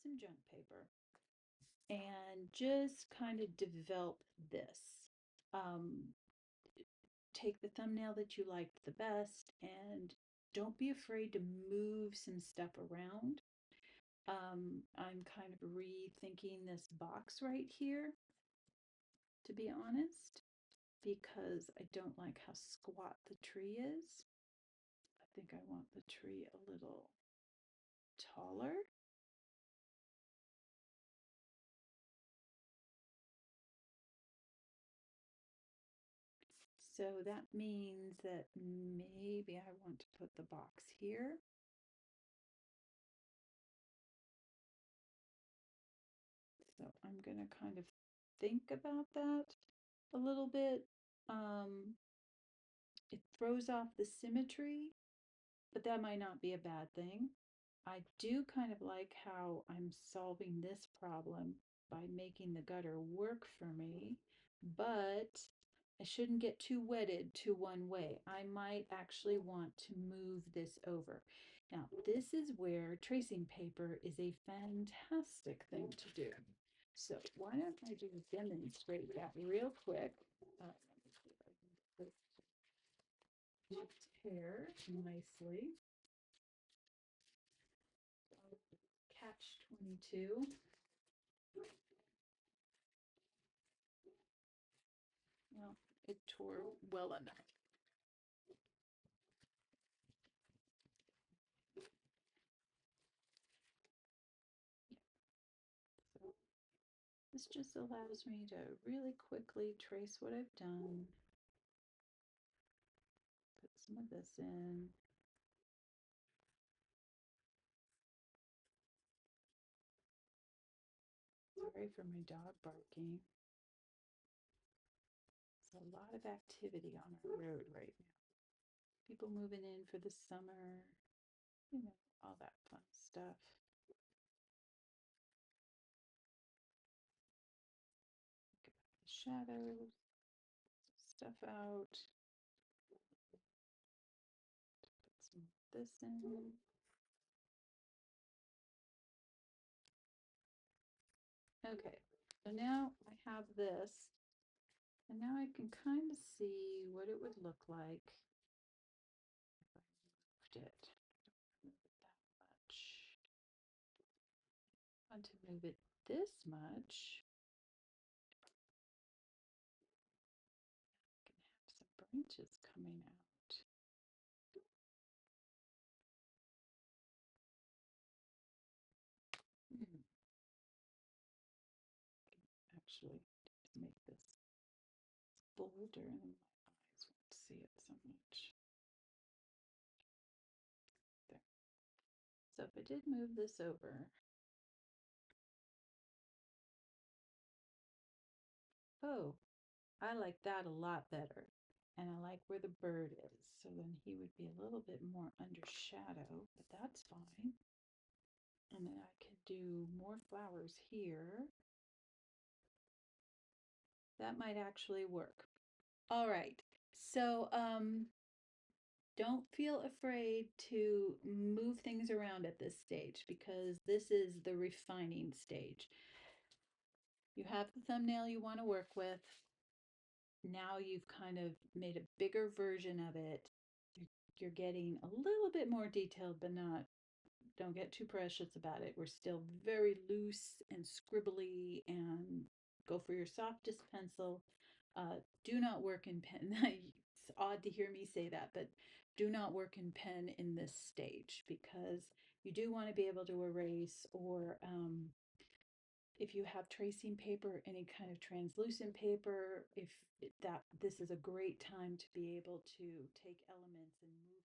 some junk paper and just kind of develop this. Um, Take the thumbnail that you liked the best and don't be afraid to move some stuff around. I'm kind of rethinking this box right here, to be honest, because I don't like how squat the tree is. I think I want the tree a little taller. So that means that maybe I want to put the box here. So I'm going to kind of think about that a little bit. It throws off the symmetry, but that might not be a bad thing. I do kind of like how I'm solving this problem by making the gutter work for me, but I shouldn't get too wedded to one way. I might actually want to move this over. Now, this is where tracing paper is a fantastic thing to do. So why don't I just demonstrate that real quick. Let me see if I can put it tear nicely. Catch 22. Well, it tore well enough. Yeah. So this just allows me to really quickly trace what I've done. Put some of this in. Sorry for my dog barking. There's a lot of activity on our road right now. People moving in for the summer, you know, all that fun stuff. Think about the shadows, stuff out. Put some of this in. Okay, so now I have this, and now I can kind of see what it would look like if I moved it. I don't move it that much. I want to move it this much. I can have some branches coming out. Actually, just make this bolder and my eyes won't see it so much. There. So if I did move this over, oh, I like that a lot better. And I like where the bird is. So then he would be a little bit more under shadow, but that's fine. And then I could do more flowers here. That might actually work. All right. So don't feel afraid to move things around at this stage because this is the refining stage. You have the thumbnail you want to work with. Now you've kind of made a bigger version of it. You're getting a little bit more detailed, but don't get too precious about it. We're still very loose and scribbly, and go for your softest pencil. Do not work in pen. It's odd to hear me say that, but do not work in pen in this stage because you do want to be able to erase, or if you have tracing paper, any kind of translucent paper, if that this is a great time to be able to take elements and move